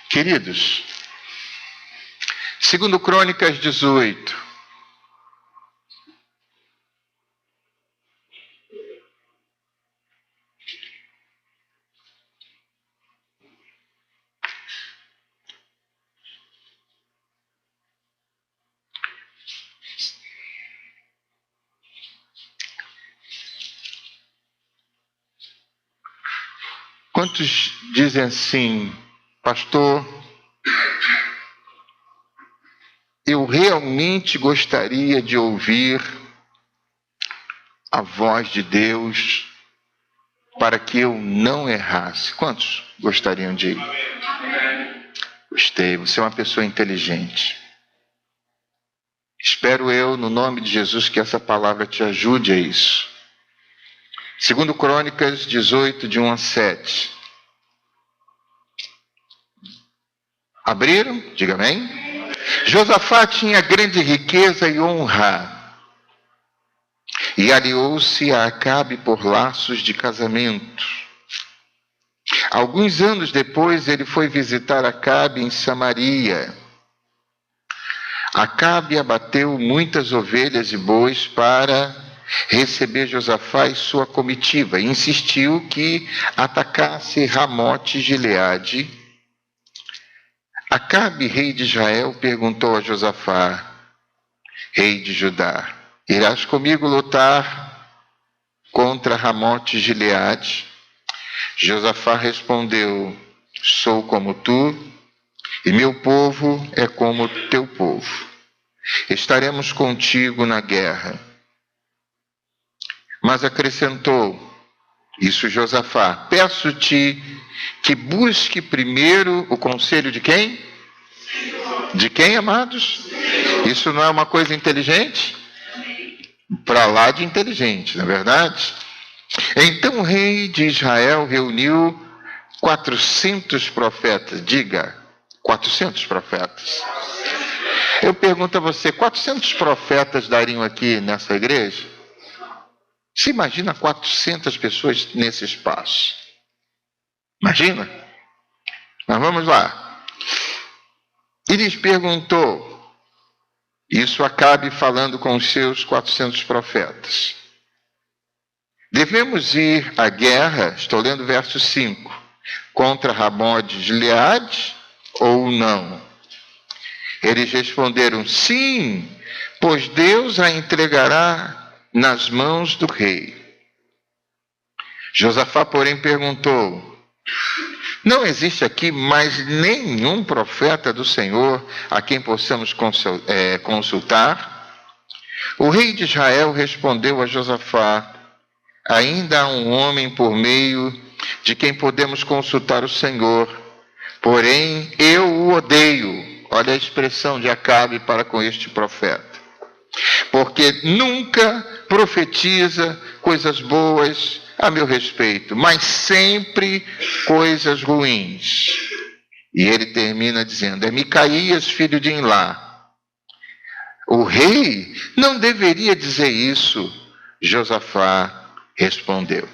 Queridos, segundo Crônicas 18, quantos dizem assim, pastor, eu realmente gostaria de ouvir a voz de Deus para que eu não errasse? Quantos gostariam de ir? Gostei, você é uma pessoa inteligente. Espero eu, no nome de Jesus, que essa palavra te ajude a isso. Segundo Crônicas 18, de 1 a 7. Abriram? Diga amém. Josafá tinha grande riqueza e honra, e aliou-se a Acabe por laços de casamento. Alguns anos depois, ele foi visitar Acabe em Samaria. Acabe abateu muitas ovelhas e bois para receber Josafá e sua comitiva, e insistiu que atacasse Ramote Gileade. Acabe, rei de Israel, perguntou a Josafá, rei de Judá, irás comigo lutar contra Ramote Gileade? Josafá respondeu, sou como tu, e meu povo é como teu povo. Estaremos contigo na guerra. Mas acrescentou, isso Josafá, peço-te que busque primeiro o conselho de quem? De quem, amados? Isso não é uma coisa inteligente? Para lá de inteligente, não é verdade? Então o rei de Israel reuniu 400 profetas. Diga, 400 profetas. Eu pergunto a você, 400 profetas dariam aqui nessa igreja? Você imagina 400 pessoas nesse espaço? Imagina? Mas vamos lá. E lhes perguntou, isso Acabe falando com os seus 400 profetas. Devemos ir à guerra, estou lendo o verso 5, contra Ramote Gileade ou não? Eles responderam, sim, pois Deus a entregará nas mãos do rei. Josafá, porém, perguntou, não existe aqui mais nenhum profeta do Senhor a quem possamos consultar? O rei de Israel respondeu a Josafá, ainda há um homem por meio de quem podemos consultar o Senhor, porém eu o odeio. Olha a expressão de Acabe para com este profeta. Porque nunca profetiza coisas boas a meu respeito, mas sempre coisas ruins. E ele termina dizendo, é Micaías, filho de Imlá. O rei não deveria dizer isso. Josafá respondeu.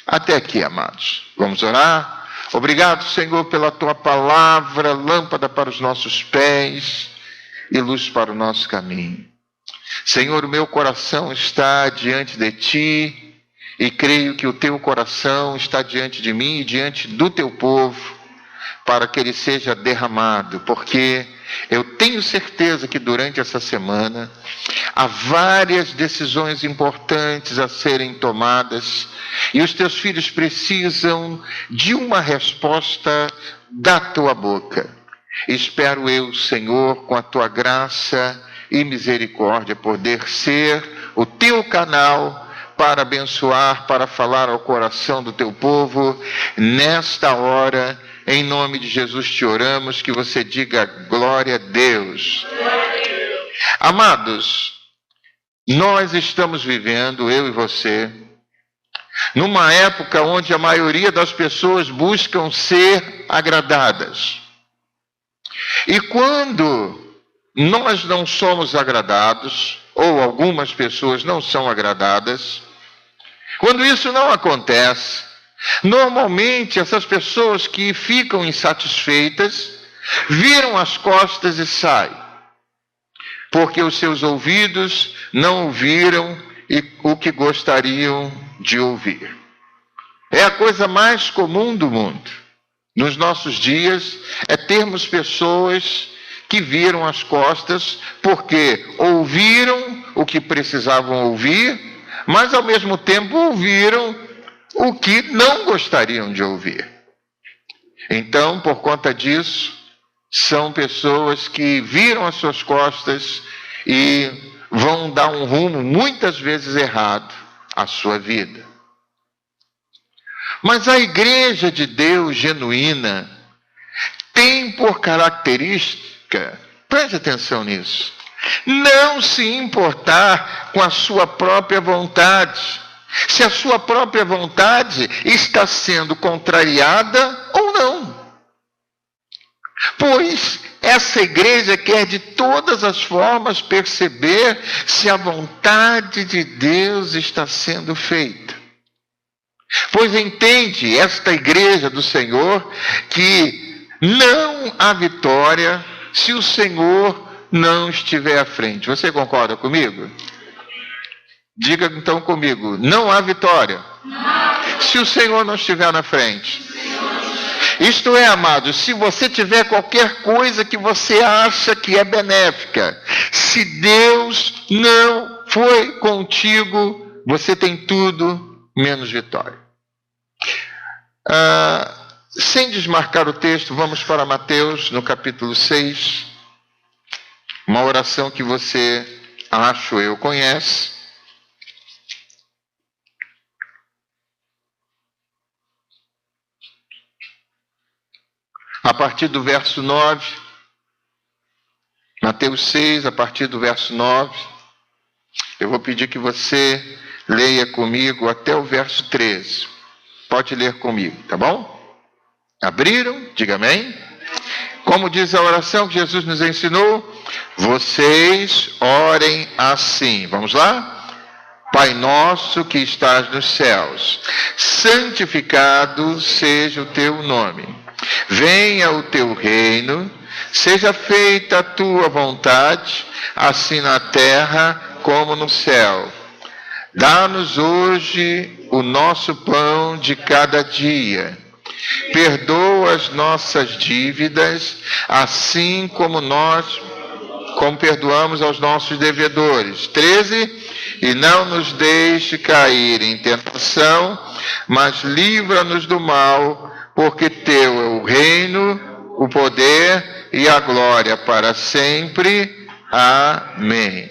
Até aqui, amados. Vamos orar? Obrigado, Senhor, pela tua palavra, lâmpada para os nossos pés e luz para o nosso caminho. Senhor, o meu coração está diante de ti e creio que o teu coração está diante de mim e diante do teu povo para que ele seja derramado, porque eu tenho certeza que durante essa semana há várias decisões importantes a serem tomadas e os teus filhos precisam de uma resposta da tua boca. Espero eu, Senhor, com a tua graça e misericórdia, poder ser o teu canal para abençoar, para falar ao coração do teu povo nesta hora. Em nome de Jesus te oramos, que você diga glória a Deus. Amados, nós estamos vivendo, eu e você, numa época onde a maioria das pessoas buscam ser agradadas. E quando nós não somos agradados, ou algumas pessoas não são agradadas, quando isso não acontece, normalmente essas pessoas que ficam insatisfeitas, viram as costas e saem, porque os seus ouvidos não ouviram o que gostariam de ouvir. É a coisa mais comum do mundo. Nos nossos dias, é termos pessoas que viram as costas porque ouviram o que precisavam ouvir, mas ao mesmo tempo ouviram o que não gostariam de ouvir. Então, por conta disso, são pessoas que viram as suas costas e vão dar um rumo muitas vezes errado à sua vida. Mas a igreja de Deus genuína tem por característica, preste atenção nisso, não se importar com a sua própria vontade, se a sua própria vontade está sendo contrariada ou não. Pois essa igreja quer de todas as formas perceber se a vontade de Deus está sendo feita. Pois entende esta igreja do Senhor que não há vitória se o Senhor não estiver à frente. Você concorda comigo? Diga então comigo, não há vitória se o Senhor não estiver na frente. Isto é, amados, se você tiver qualquer coisa que você acha que é benéfica, se Deus não foi contigo, você tem tudo menos vitória. Sem desmarcar o texto, vamos para Mateus, no capítulo 6. Uma oração que você, acho eu, conhece. A partir do verso 9, Mateus 6, a partir do verso 9, eu vou pedir que você leia comigo até o verso 13. Pode ler comigo, tá bom? Abriram? Diga amém. Como diz a oração que Jesus nos ensinou, vocês orem assim. Vamos lá? Pai nosso que estás nos céus, santificado seja o teu nome. Venha o teu reino, seja feita a tua vontade, assim na terra como no céu. Dá-nos hoje o nosso pão de cada dia. Perdoa as nossas dívidas, assim como perdoamos aos nossos devedores. 13. E não nos deixe cair em tentação, mas livra-nos do mal, porque teu é o reino, o poder e a glória para sempre. Amém.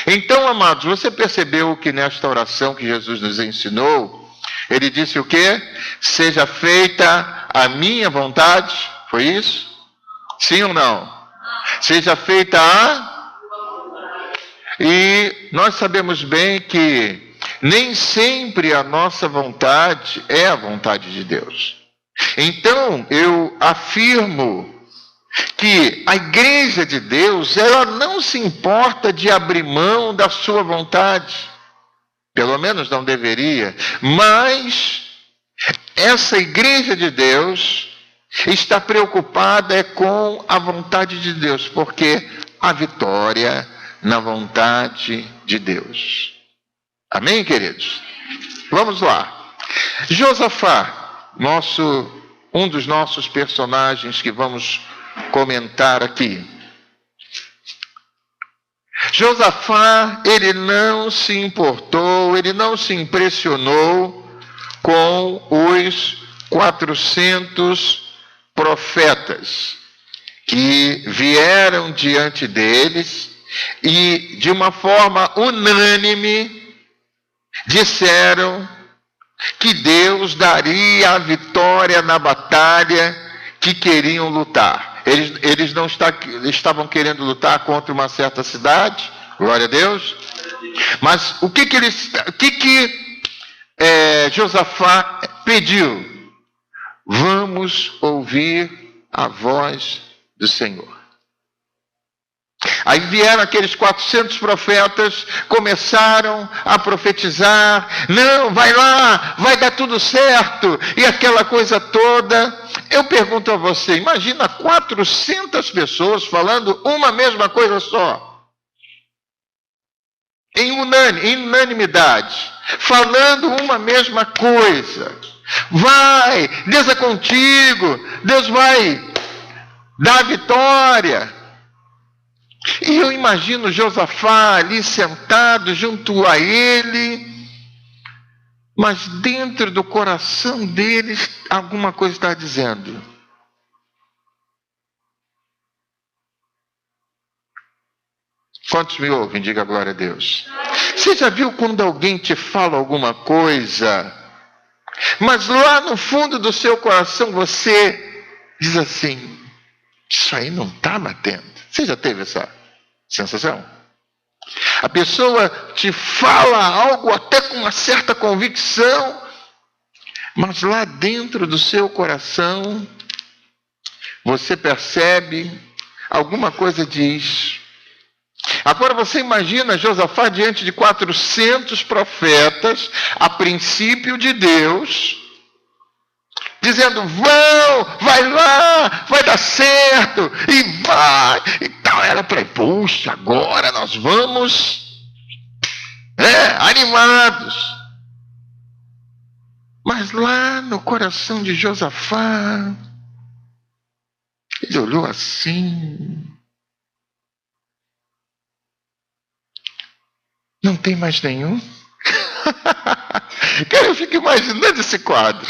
Então, amados, você percebeu que nesta oração que Jesus nos ensinou, ele disse o quê? Seja feita a minha vontade. Foi isso? Sim ou não? Seja feita a... E nós sabemos bem que nem sempre a nossa vontade é a vontade de Deus. Então, eu afirmo que a igreja de Deus, ela não se importa de abrir mão da sua vontade. Pelo menos não deveria. Mas essa igreja de Deus está preocupada com a vontade de Deus, porque a vitória na vontade de Deus. Amém, queridos? Vamos lá. Josafá, um dos nossos personagens que vamos comentar aqui. Josafá, ele não se importou, ele não se impressionou com os 400 profetas que vieram diante deles e, de uma forma unânime, disseram que Deus daria a vitória na batalha que queriam lutar. Eles não estavam querendo lutar contra uma certa cidade, glória a Deus, mas o que Josafá pediu? Vamos ouvir a voz do Senhor. Aí vieram aqueles 400 profetas, começaram a profetizar, não, vai lá, vai dar tudo certo, e aquela coisa toda. Eu pergunto a você, imagina 400 pessoas falando uma mesma coisa só. Em unanimidade, falando uma mesma coisa. Vai, Deus é contigo, Deus vai dar a vitória. E eu imagino Josafá ali sentado junto a ele, mas dentro do coração deles alguma coisa está dizendo. Quantos me ouvem? Diga glória a Deus. Você já viu quando alguém te fala alguma coisa, mas lá no fundo do seu coração você diz assim, isso aí não está batendo. Você já teve essa sensação? A pessoa te fala algo até com uma certa convicção, mas lá dentro do seu coração você percebe alguma coisa diz. Agora você imagina Josafá diante de 400 profetas, a princípio de Deus, dizendo, vai lá, vai dar certo, e vai, e tal. Ela falou, puxa, agora nós vamos, animados. Mas lá no coração de Josafá, ele olhou assim, não tem mais nenhum? Cara, eu fico imaginando esse quadro.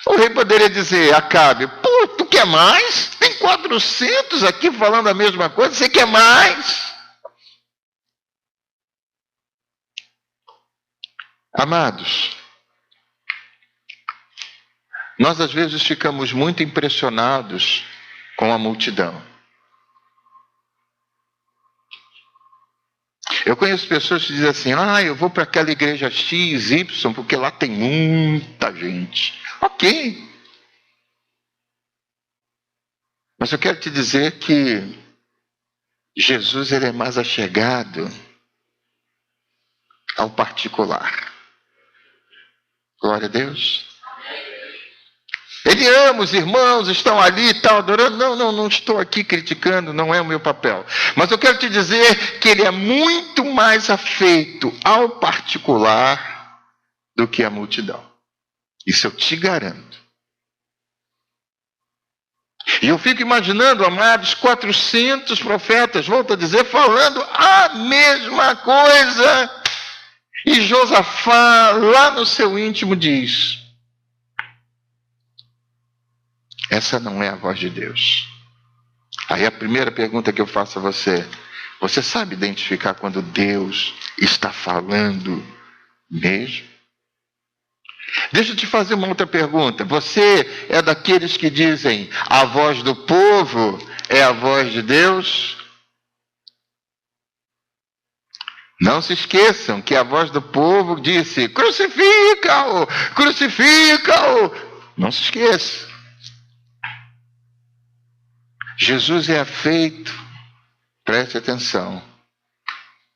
O rei poderia dizer, Acabe, pô, tu quer mais? Tem 400 aqui falando a mesma coisa, você quer mais? Amados, nós às vezes ficamos muito impressionados com a multidão. Eu conheço pessoas que dizem assim, eu vou para aquela igreja X, Y, porque lá tem muita gente. Ok. Mas eu quero te dizer que Jesus ele é mais achegado ao particular. Glória a Deus. Ele ama os irmãos, estão ali e tal, adorando. Não estou aqui criticando, não é o meu papel. Mas eu quero te dizer que ele é muito mais afeito ao particular do que à multidão. Isso eu te garanto. E eu fico imaginando, amados, 400 profetas, volto a dizer, falando a mesma coisa. E Josafá, lá no seu íntimo, diz, essa não é a voz de Deus. Aí a primeira pergunta que eu faço a você, você sabe identificar quando Deus está falando mesmo? Deixa eu te fazer uma outra pergunta. Você é daqueles que dizem a voz do povo é a voz de Deus? Não se esqueçam que a voz do povo disse, crucifica-o, crucifica-o. Não se esqueça. Jesus é afeito, preste atenção,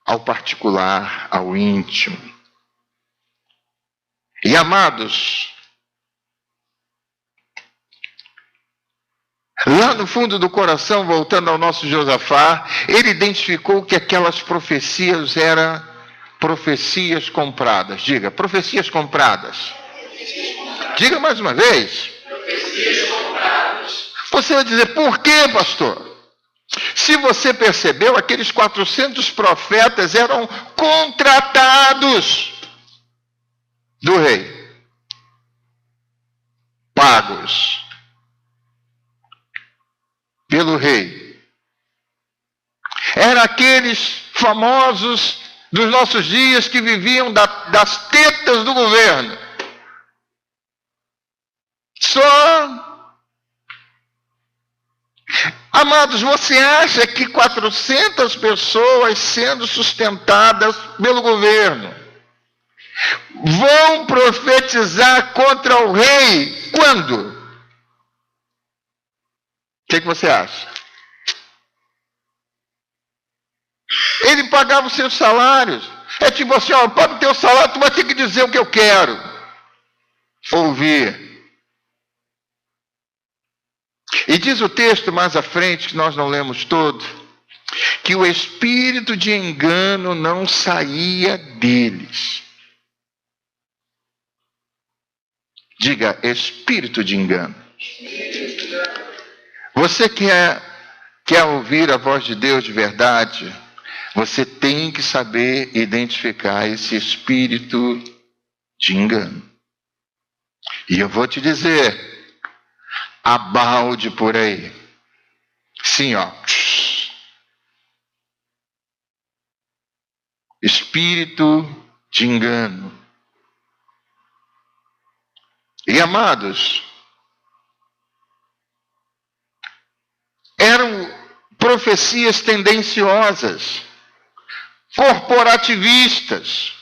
ao particular, ao íntimo. E amados, lá no fundo do coração, voltando ao nosso Josafá, ele identificou que aquelas profecias eram profecias compradas. Diga, profecias compradas. Diga mais uma vez. Profecias compradas. Você vai dizer, por quê, pastor? Se você percebeu, aqueles 400 profetas eram contratados do rei. Pagos pelo rei. Eram aqueles famosos dos nossos dias que viviam das tetas do governo. Só... Amados, você acha que 400 pessoas sendo sustentadas pelo governo vão profetizar contra o rei quando? O que você acha? Ele pagava os seus salários. É tipo assim, paga o teu salário, tu vai ter que dizer o que eu quero. ouvir. E diz o texto mais à frente, que nós não lemos todo, que o espírito de engano não saía deles. Diga, espírito de engano. Você quer ouvir a voz de Deus de verdade? Você tem que saber identificar esse espírito de engano. E eu vou te dizer, há balde por aí. Sim, ó. Espírito de engano. E amados, eram profecias tendenciosas, corporativistas,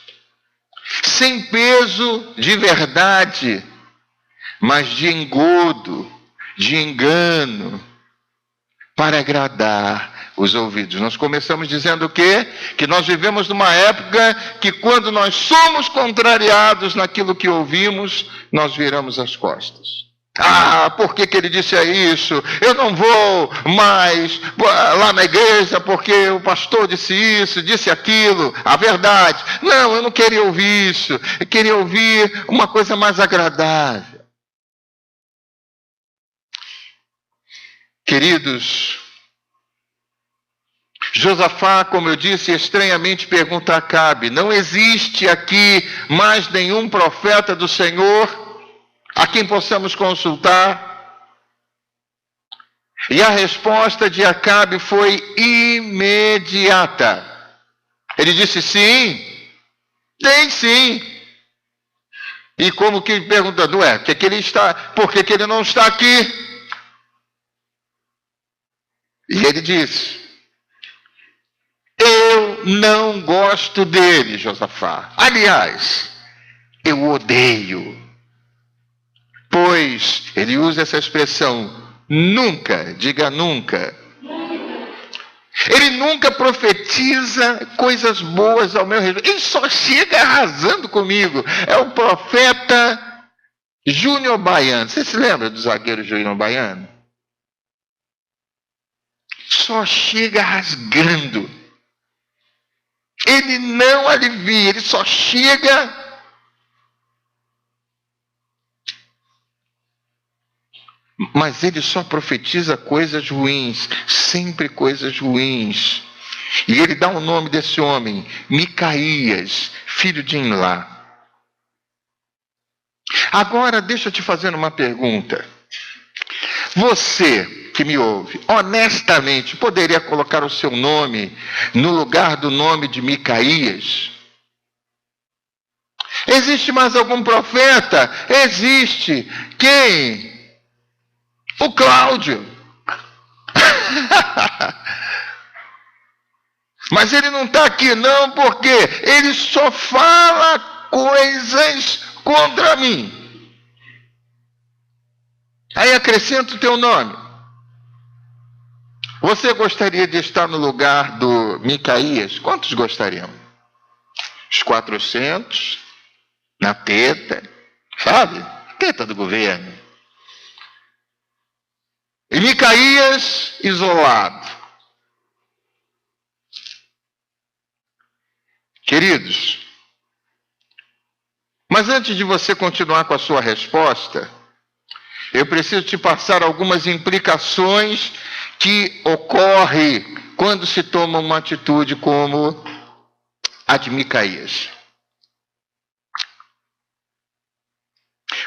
sem peso de verdade, mas de engodo, de engano, para agradar os ouvidos. Nós começamos dizendo o quê? Que nós vivemos numa época que quando nós somos contrariados naquilo que ouvimos, nós viramos as costas. Ah, por que ele disse isso? Eu não vou mais lá na igreja porque o pastor disse isso, disse aquilo, a verdade. Não, eu não queria ouvir isso. Eu queria ouvir uma coisa mais agradável. Queridos, Josafá, como eu disse, estranhamente pergunta a Acabe: não existe aqui mais nenhum profeta do Senhor a quem possamos consultar? E a resposta de Acabe foi imediata. Ele disse: sim, tem sim. E como que perguntando, por que ele não está aqui? E ele disse: eu não gosto dele, Josafá. Aliás, eu odeio. Pois, ele usa essa expressão, nunca, diga nunca. Ele nunca profetiza coisas boas ao meu respeito. Ele só chega arrasando comigo. É o profeta Júnior Baiano. Você se lembra do zagueiro Júnior Baiano? Só chega rasgando. Ele não alivia, ele só chega. Mas ele só profetiza coisas ruins, sempre coisas ruins. E ele dá o nome desse homem, Micaías, filho de Imlá. Agora, deixa eu te fazer uma pergunta. Você que me ouve, honestamente, poderia colocar o seu nome no lugar do nome de Micaías? Existe mais algum profeta? Existe. Quem? O Cláudio. Mas ele não está aqui não, porque ele só fala coisas contra mim. Aí acrescenta o teu nome. Você gostaria de estar no lugar do Micaías? Quantos gostariam? Os 400, na teta, sabe? Teta do governo. E Micaías isolado. Queridos, mas antes de você continuar com a sua resposta, eu preciso te passar algumas implicações que ocorrem quando se toma uma atitude como a de Micaías.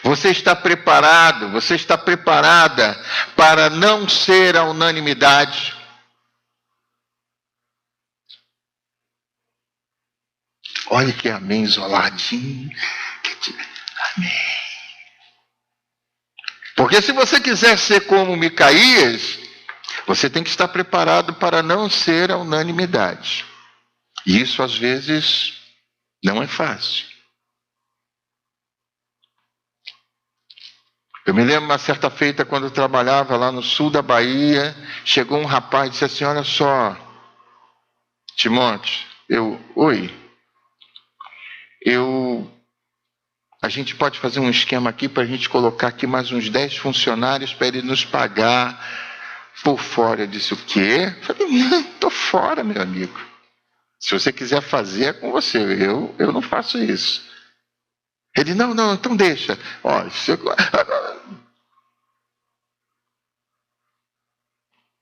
Você está preparado, você está preparada para não ser a unanimidade? Olha que amém isoladinho. Amém. Porque se você quiser ser como Micaías, você tem que estar preparado para não ser a unanimidade. E isso às vezes não é fácil. Eu me lembro uma certa feita quando eu trabalhava lá no sul da Bahia, chegou um rapaz e disse assim: olha só, Timóteo, eu a gente pode fazer um esquema aqui para a gente colocar aqui mais uns 10 funcionários para ele nos pagar por fora. Eu disse, o quê? Eu falei, não, estou fora, meu amigo. Se você quiser fazer, é com você. Eu não faço isso. Ele, não, então deixa. Ó,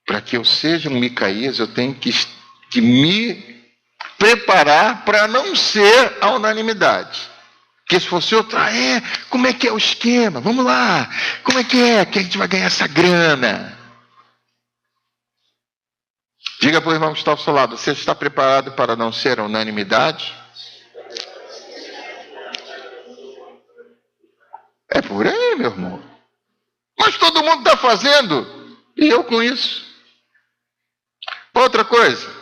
para que eu seja um Micaías, eu tenho que me preparar para não ser a unanimidade. Porque se fosse outro, como é que é o esquema? Vamos lá, como é que a gente vai ganhar essa grana? Diga para o irmão que está ao seu lado, você está preparado para não ser a unanimidade? É por aí, meu irmão. Mas todo mundo está fazendo, e eu com isso. Outra coisa,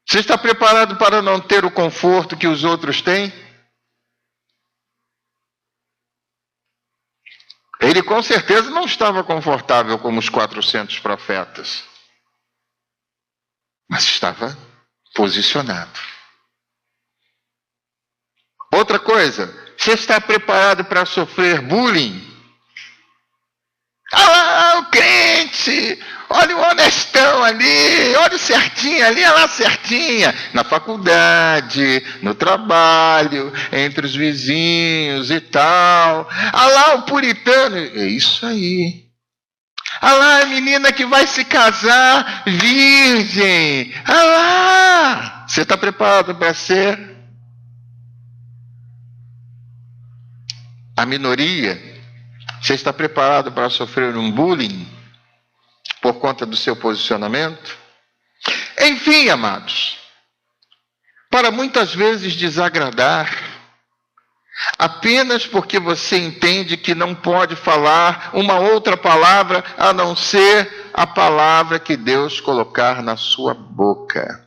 você está preparado para não ter o conforto que os outros têm? Ele com certeza não estava confortável como os 400 profetas, mas estava posicionado. Outra coisa, você está preparado para sofrer bullying? Ah lá, o crente, olha o honestão ali, olha o certinho ali, olha lá a certinha. Na faculdade, no trabalho, entre os vizinhos e tal. Ah lá o puritano, é isso aí. Ah lá a menina que vai se casar virgem. Ah lá, você está preparado para ser a minoria? Você está preparado para sofrer um bullying por conta do seu posicionamento? Enfim, amados, para muitas vezes desagradar, apenas porque você entende que não pode falar uma outra palavra a não ser a palavra que Deus colocar na sua boca.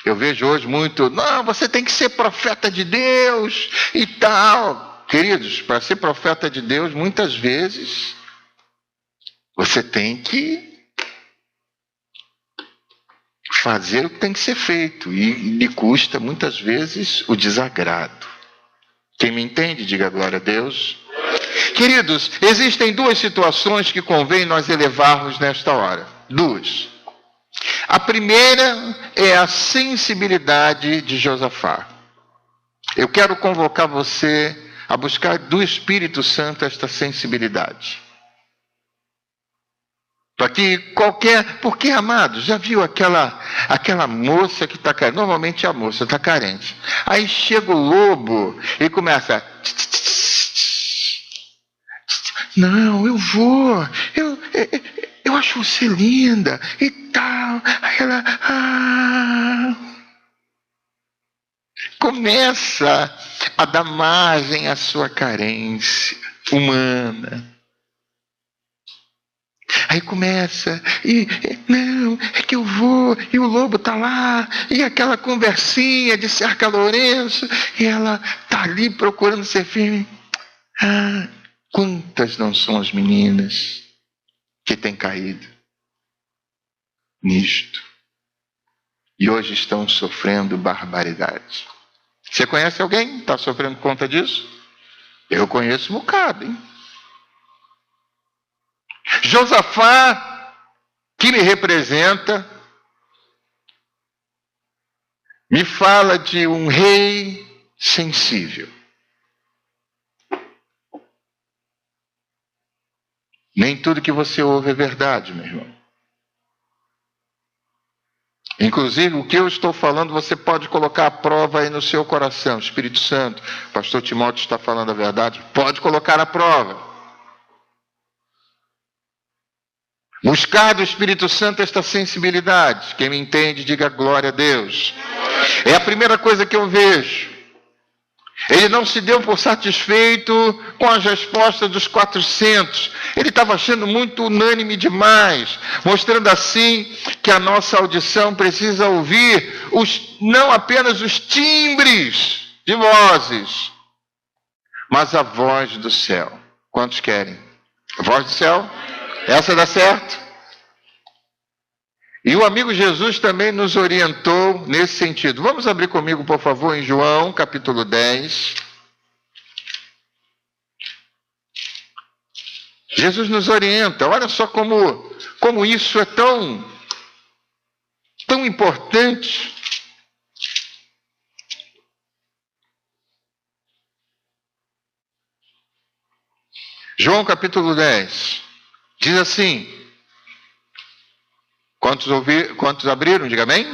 Eu vejo hoje muito, não, você tem que ser profeta de Deus e tal. Queridos, para ser profeta de Deus, muitas vezes, você tem que fazer o que tem que ser feito. E lhe custa, muitas vezes, o desagrado. Quem me entende, diga glória a Deus. Queridos, existem duas situações que convém nós elevarmos nesta hora. Duas. A primeira é a sensibilidade de Josafá. Eu quero convocar você a buscar do Espírito Santo esta sensibilidade. Para que porque, amado, já viu aquela moça que está carente? Normalmente a moça está carente. Aí chega o lobo e começa. Não, eu vou. Eu acho você linda e tal. Aí ela começa a dar margem à sua carência humana. Aí começa, não, é que eu vou, e o lobo está lá, e aquela conversinha de cerca Lourenço, e ela está ali procurando ser firme. Quantas não são as meninas que têm caído nisto e hoje estão sofrendo barbaridade? Você conhece alguém que está sofrendo conta disso? Eu conheço um bocado, hein? Josafá, que me representa, me fala de um rei sensível. Nem tudo que você ouve é verdade, meu irmão. Inclusive, o que eu estou falando, você pode colocar a prova aí no seu coração. Espírito Santo, pastor Timóteo está falando a verdade, pode colocar a prova. Buscar do Espírito Santo esta sensibilidade. Quem me entende, diga glória a Deus. É a primeira coisa que eu vejo. Ele não se deu por satisfeito com as respostas dos 400. Ele estava achando muito unânime demais, mostrando assim que a nossa audição precisa ouvir não apenas os timbres de vozes, mas a voz do céu. Quantos querem? A voz do céu? Essa dá certo? E o amigo Jesus também nos orientou nesse sentido. Vamos abrir comigo, por favor, em João, capítulo 10. Jesus nos orienta. Olha só como isso é tão importante. João capítulo 10. Diz assim. Quantos abriram? Diga amém.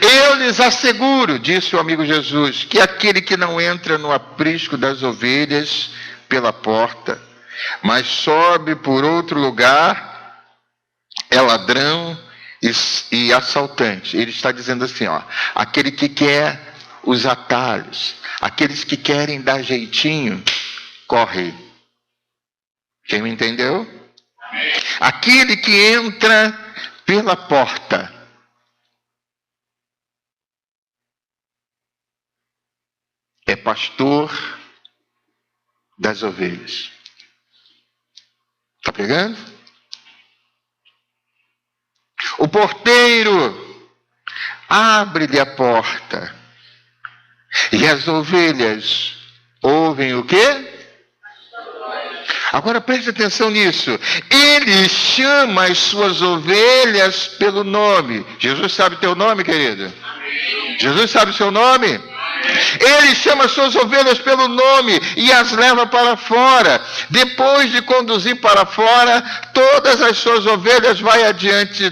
Eu lhes asseguro, disse o amigo Jesus, que aquele que não entra no aprisco das ovelhas pela porta, mas sobe por outro lugar, é ladrão e assaltante. Ele está dizendo assim, ó, aquele que quer os atalhos, aqueles que querem dar jeitinho, corre. Quem me entendeu? Aquele que entra pela porta é pastor das ovelhas. Está pegando? O porteiro abre-lhe a porta e as ovelhas ouvem o quê? Agora preste atenção nisso. Ele chama as suas ovelhas pelo nome. Jesus sabe teu nome, querido? Amém. Jesus sabe o seu nome? Amém. Ele chama as suas ovelhas pelo nome e as leva para fora. Depois de conduzir para fora, todas as suas ovelhas vai adiante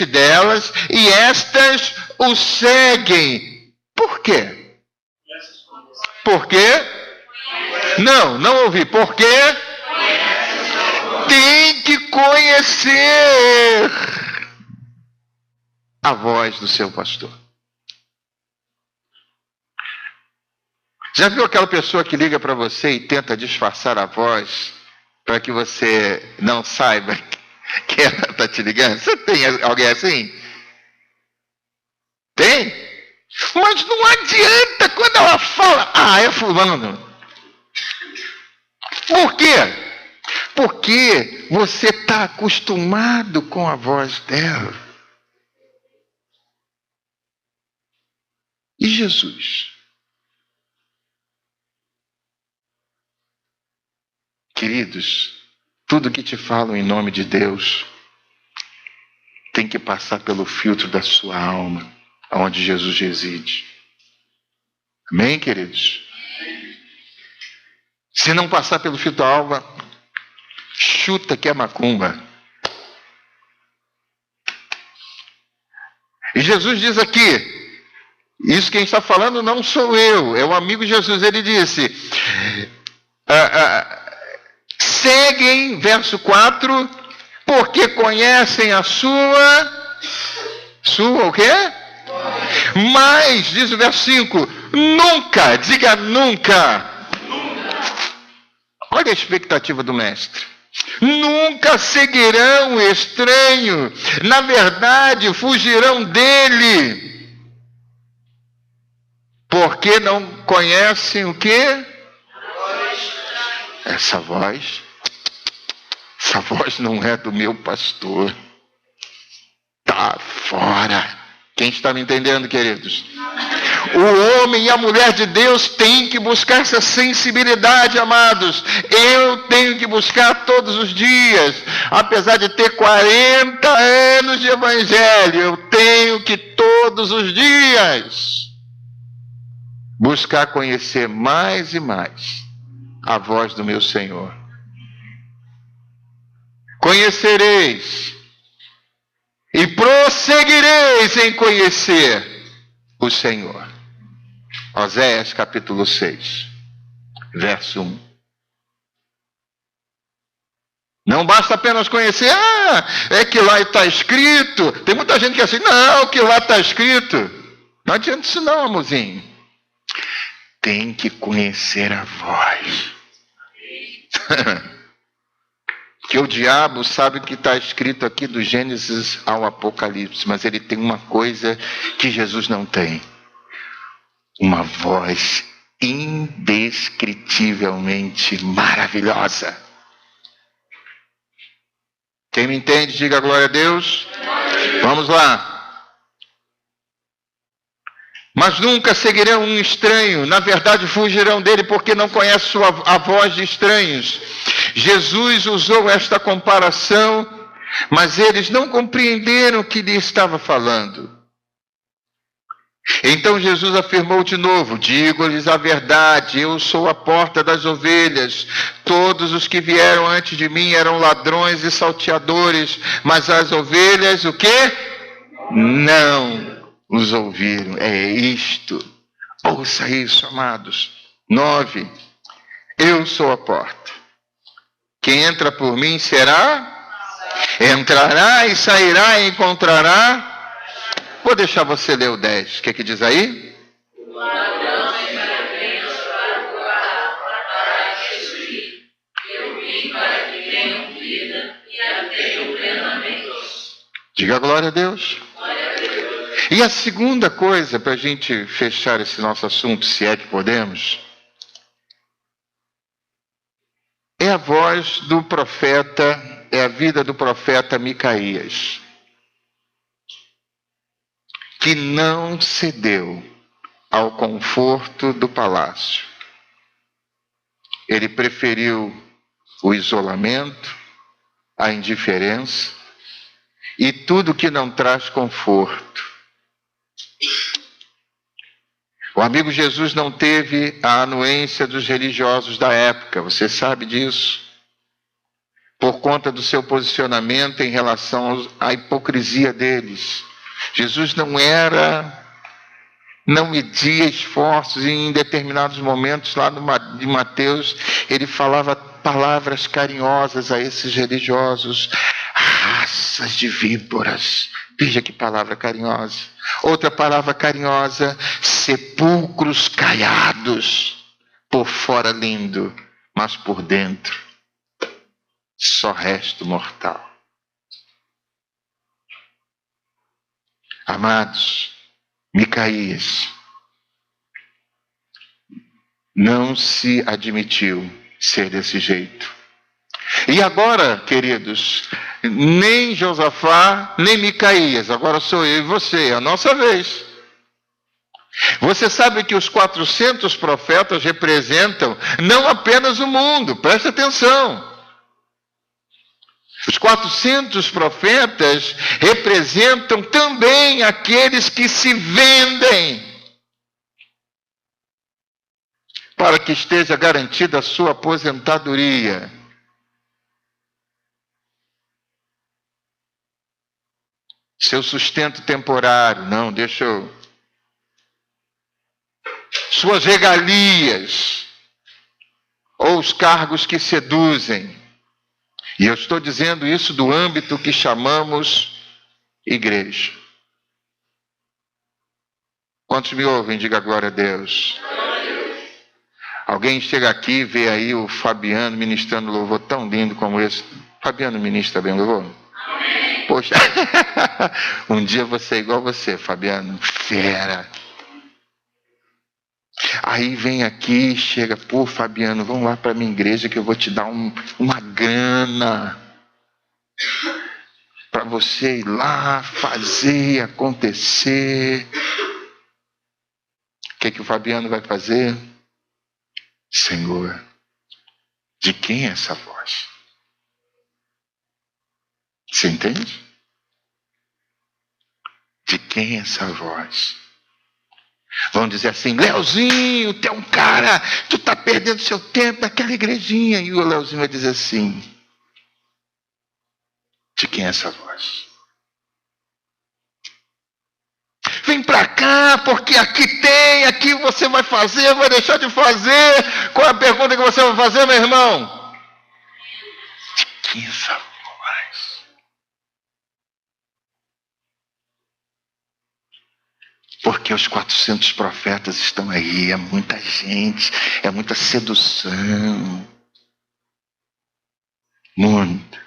delas e estas o seguem. Por quê? Por quê? Não ouvi. Por quê? Tem que conhecer a voz do seu pastor. Já viu aquela pessoa que liga para você e tenta disfarçar a voz para que você não saiba que ela está te ligando? Você tem alguém assim? Tem? Mas não adianta quando ela fala, é fulano. Por quê? Porque você está acostumado com a voz dela. E Jesus? Queridos, tudo que te falam em nome de Deus tem que passar pelo filtro da sua alma, onde Jesus reside. Amém, queridos? Se não passar pelo filtro da alma, chuta que é macumba. E Jesus diz aqui, isso quem está falando não sou eu, é o amigo Jesus. Ele disse, seguem, verso 4, porque conhecem a sua o quê? Mas, diz o verso 5, nunca, diga nunca. Olha a expectativa do mestre. Nunca seguirão o estranho. Na verdade, fugirão dele. Porque não conhecem o quê? Essa voz não é do meu pastor. Está fora. Quem está me entendendo, queridos? O homem e a mulher de Deus têm que buscar essa sensibilidade, amados. Eu tenho que buscar todos os dias. Apesar de ter 40 anos de evangelho, eu tenho que todos os dias buscar conhecer mais e mais a voz do meu Senhor. Conhecereis e prosseguireis em conhecer o Senhor. Oséias capítulo 6, verso 1. Não basta apenas conhecer, é que lá está escrito. Tem muita gente que é assim, não, que lá está escrito. Não adianta isso não, amorzinho. Tem que conhecer a voz. Que o diabo sabe o que está escrito aqui do Gênesis ao Apocalipse, mas ele tem uma coisa que Jesus não tem. Uma voz indescritivelmente maravilhosa. Quem me entende, diga glória a Deus. Vamos lá. Mas nunca seguirão um estranho, na verdade fugirão dele porque não conhecem a voz de estranhos. Jesus usou esta comparação, mas eles não compreenderam o que lhe estava falando. Então Jesus afirmou de novo: digo-lhes a verdade, eu sou a porta das ovelhas. Todos os que vieram antes de mim eram ladrões e salteadores, mas as ovelhas, o quê? Não os ouviram. É isto. Ouça isso, amados. 9. Eu sou a porta. Quem entra por mim entrará e sairá e encontrará. Vou deixar você ler o 10. O que diz aí? Diga glória a Deus. E a segunda coisa, para a gente fechar esse nosso assunto, se é que podemos, é a voz do profeta, é a vida do profeta Micaías, que não cedeu ao conforto do palácio. Ele preferiu o isolamento, a indiferença e tudo que não traz conforto. O amigo Jesus não teve a anuência dos religiosos da época, você sabe disso, por conta do seu posicionamento em relação à hipocrisia deles. Jesus não media esforços, e em determinados momentos, lá de Mateus, ele falava palavras carinhosas a esses religiosos: raças de víboras. Veja que palavra carinhosa. Outra palavra carinhosa: sepulcros caiados. Por fora lindo, mas por dentro só resto mortal. Amados, Micaías não se admitiu ser desse jeito. E agora, queridos, nem Josafá, nem Micaías, agora sou eu e você, é a nossa vez. Você sabe que os 400 profetas representam não apenas o mundo, presta atenção. Os 400 profetas representam também aqueles que se vendem para que esteja garantida a sua aposentadoria. Seu sustento temporário, não, deixa eu... Suas regalias, ou os cargos que seduzem. E eu estou dizendo isso do âmbito que chamamos igreja. Quantos me ouvem? Diga glória a Deus. Alguém chega aqui e vê aí o Fabiano ministrando louvor tão lindo como esse. Fabiano ministra bem louvor? Amém. Poxa, um dia você é igual você, Fabiano, fera. Aí vem aqui e chega: pô, Fabiano, vamos lá para minha igreja que eu vou te dar uma grana para você ir lá fazer acontecer. O que o Fabiano vai fazer? Senhor, de quem é essa voz? Você entende? De quem é essa voz? Vão dizer assim: Leozinho, tu é um cara, tu está perdendo seu tempo naquela igrejinha. E o Leozinho vai dizer assim: de quem é essa voz? Vem para cá, porque aqui você vai fazer, vai deixar de fazer. Qual é a pergunta que você vai fazer, meu irmão? De quem é essa voz? Porque os 400 profetas estão aí, é muita gente, é muita sedução. Muita.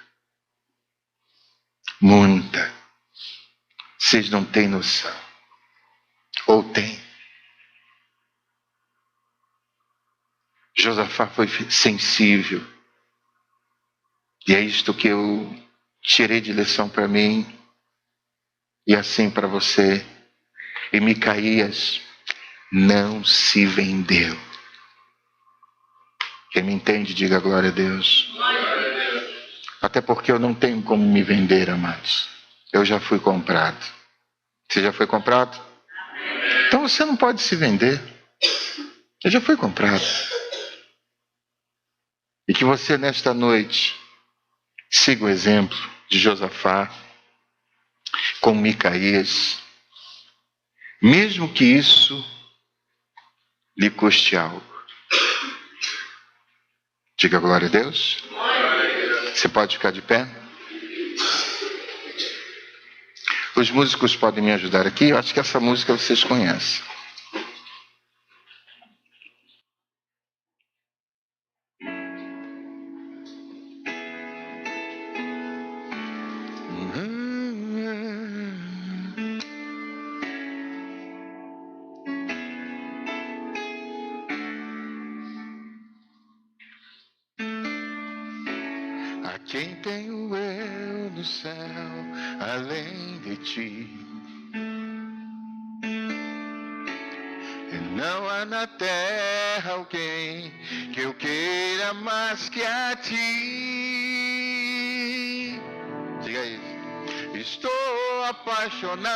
Vocês não têm noção. Ou tem? Josafá foi sensível. E é isto que eu tirei de lição para mim e assim para você. E Micaías não se vendeu. Quem me entende, diga glória a Deus. Até porque eu não tenho como me vender, amados. Eu já fui comprado. Você já foi comprado? Então você não pode se vender. Eu já fui comprado. E que você nesta noite siga o exemplo de Josafá com Micaías, mesmo que isso lhe custe algo. Diga glória a Deus. Você pode ficar de pé? Os músicos podem me ajudar aqui? Eu acho que essa música vocês conhecem. A quem tenho eu no céu, além de ti? E não há na terra alguém que eu queira mais que a ti. Diga isso. Estou apaixonado,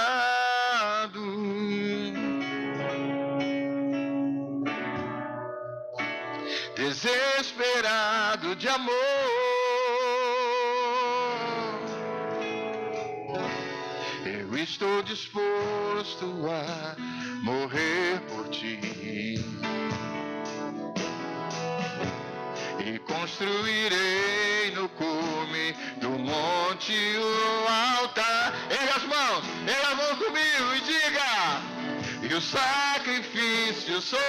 desesperado de amor. Eu estou disposto a morrer por ti. E construirei no cume do monte o altar. Erga as mãos comigo e diga: e o sacrifício sou eu.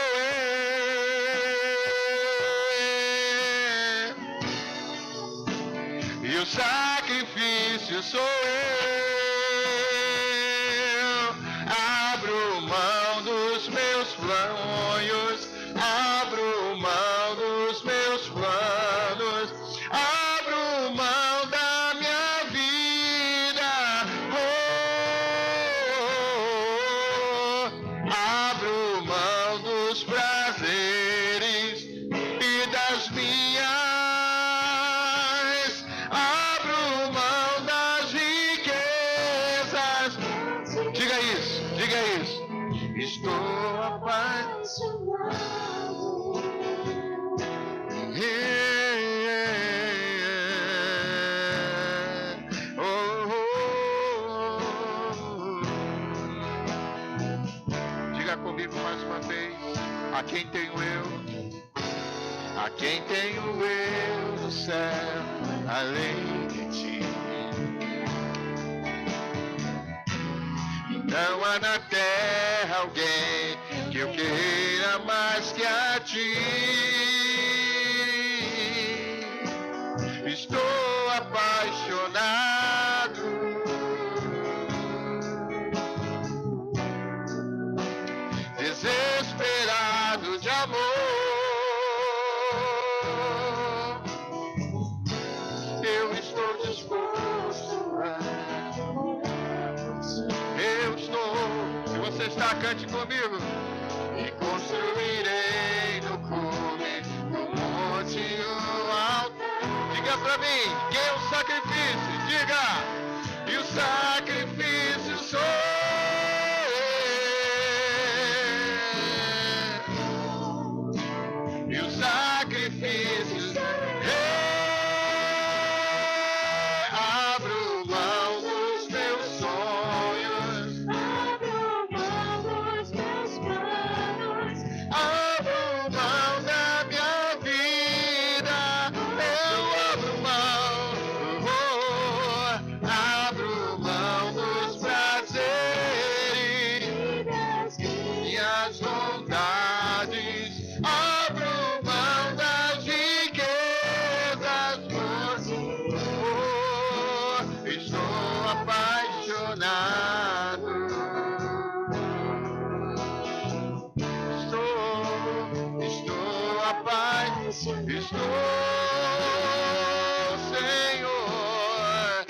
E o sacrifício sou eu. Abro mão dos meus sonhos, abro mão dos meus planos, abro mão da minha vida. Abro mão dos prazeres e das minhas. Abro mão das riquezas. Diga isso, diga isso. Estou apaixonado. Diga comigo mais uma vez. A quem tenho eu? A quem tenho eu no céu, além de ti? Não há na terra alguém que eu queira mais que a ti. Estou apaixonado, desesperado de amor. Eu estou disposto a... Eu estou... Se você está, cante comigo. E construirei no cume do monte o altar. Diga pra mim, quem é o sacrifício? Diga! E o sacrifício sou eu. E o sacrifício sou eu. Abro mão dos meus sonhos, abro mão dos meus planos, abro mão da minha vida. Eu abro mão, abro mão dos prazeres e das minhas vontades. Abro mão das riquezas por ti. Estou apaixonado. Estou apaixonado. Estou, Senhor,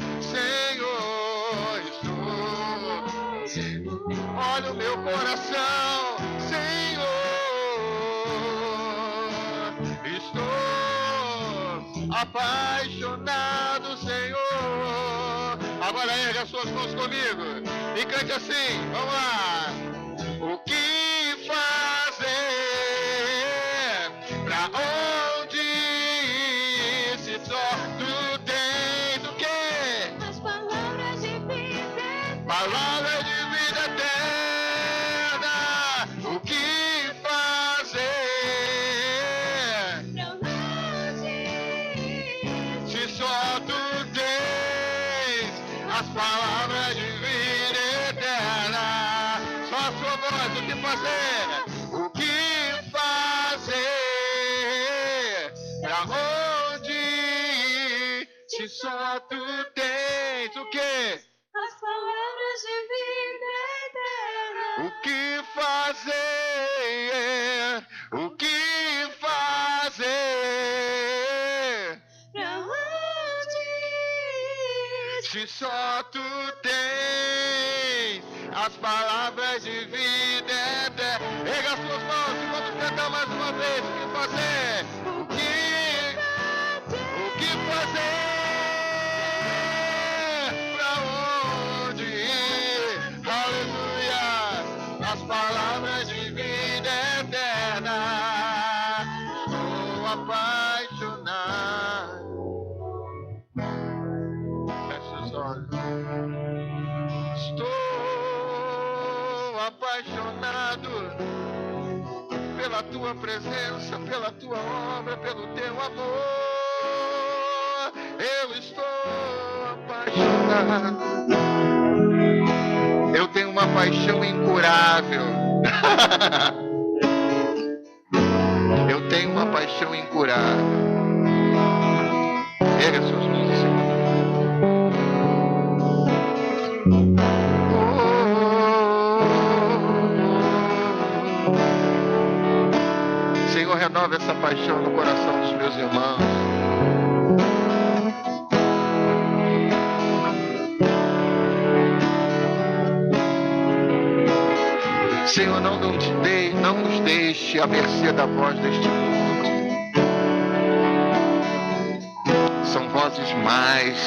apaixonado, Senhor. Agora erga as suas mãos comigo e cante assim, vamos lá. O que fazer? Pra onde ir? Se só tu tens o quê? As palavras de vida eterna. Palavras de vida eterna. O que fazer? Pra onde ir? Se só tu tens as palavras de vida eterna. Só a sua voz, o que fazer? O que fazer? Pra onde ir? Se só tu tens o quê? As palavras de vida eterna. O que fazer? O que fazer? Pra onde ir? Se só tu tens as palavras de vida eterna. Erga as tuas mãos e vamos cantar mais uma vez. O que fazer? O que fazer? Pra onde ir? Aleluia! As palavras de vida eterna. Estou apaixonado. Feche os olhos. Estou apaixonado pela tua presença, pela tua obra, pelo teu amor. Eu estou apaixonado. Eu tenho uma paixão incurável. Eu tenho uma paixão incurável. Erga suas mãos assim. Senhor, renova essa paixão no coração dos meus irmãos. Senhor, não nos deixe à mercê da voz deste mundo. São vozes mais.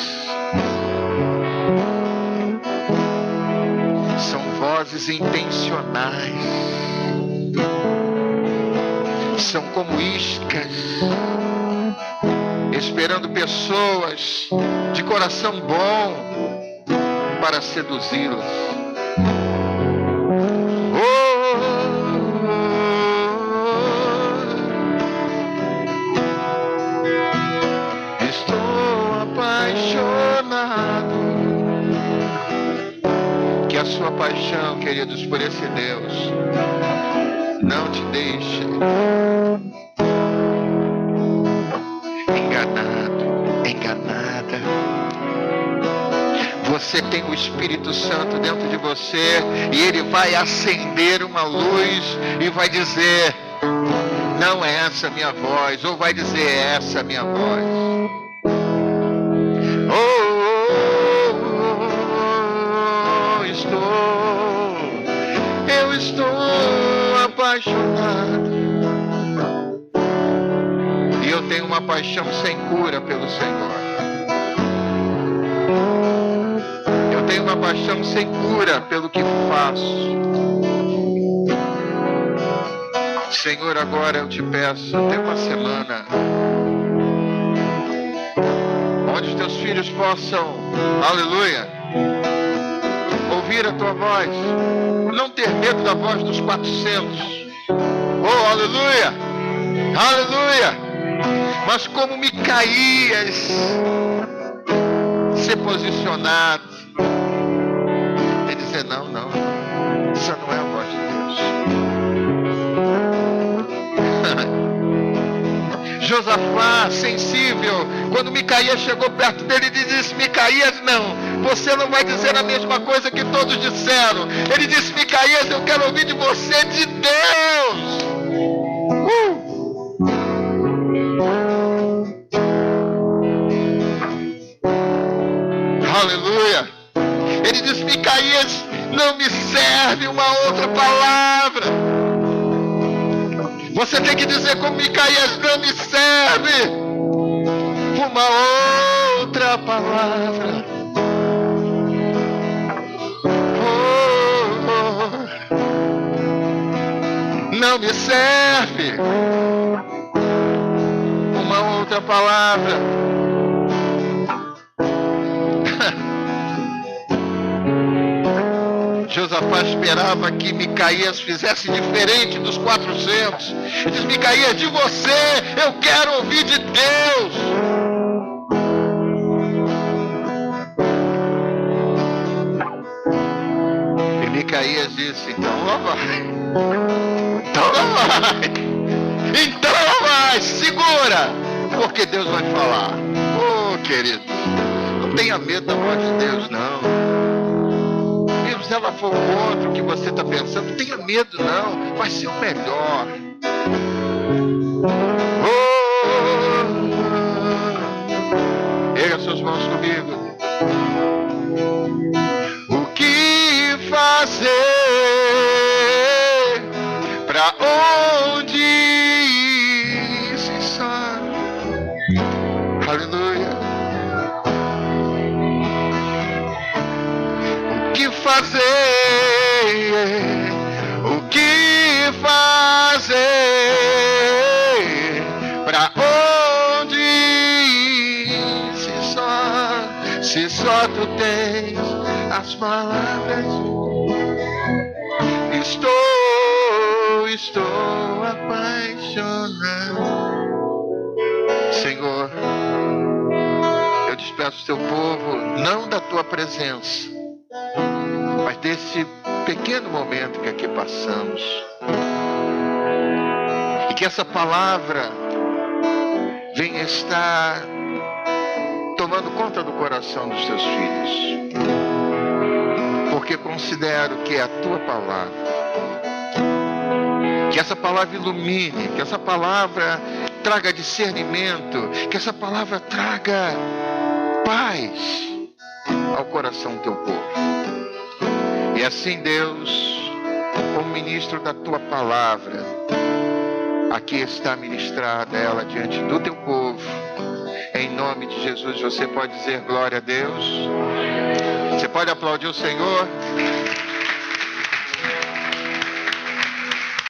São vozes intencionais. São como iscas, esperando pessoas de coração bom para seduzi-las. Estou apaixonado. Que a sua paixão, queridos, por esse Deus não te deixe enganada. Você tem o Espírito Santo dentro de você e ele vai acender uma luz e vai dizer: não é essa a minha voz, ou vai dizer: é essa a minha voz. Eu estou apaixonado. E eu tenho uma paixão sem cura pelo Senhor. Eu tenho uma paixão sem cura pelo que faço. Senhor, agora eu te peço, tem uma semana onde os teus filhos possam, aleluia, ouvir a tua voz, não ter medo da voz dos 400. Oh, aleluia, aleluia. Mas como Micaías, ser posicionado e dizer: não, essa não é a voz de Deus. Josafá, sensível, quando Micaías chegou perto dele, ele disse: Micaías, não, você não vai dizer a mesma coisa que todos disseram. Ele disse: Micaías, eu quero ouvir de você, de Deus. Aleluia. Ele diz: Micaías, não me serve uma outra palavra. Você tem que dizer como Micaías: não me serve uma outra palavra. Não me serve uma outra palavra. Josafá esperava que Micaías fizesse diferente dos 400. Ele diz: Micaías, de você eu quero ouvir de Deus. E Micaías disse: então lá vai. Então lá vai. Então lá vai. Segura. Porque Deus vai falar. Oh, querido, não tenha medo da voz de Deus, não. Se ela for contra o que você está pensando, não tenha medo, não. Vai ser o melhor. Erga suas mãos comigo. O que fazer? Para onde ir? Se sabe. Aleluia. O que fazer? O que fazer? Para onde ir? Se só tu tens as palavras. Estou apaixonado. Senhor, eu despeço o teu povo, não da tua presença, mas desse pequeno momento que aqui passamos. E que essa palavra venha estar tomando conta do coração dos teus filhos. Porque considero que é a tua palavra. Que essa palavra ilumine, que essa palavra traga discernimento, que essa palavra traga paz ao coração do teu povo. E assim, Deus, como ministro da tua palavra, aqui está ministrada ela diante do teu povo. Em nome de Jesus, você pode dizer glória a Deus. Você pode aplaudir o Senhor.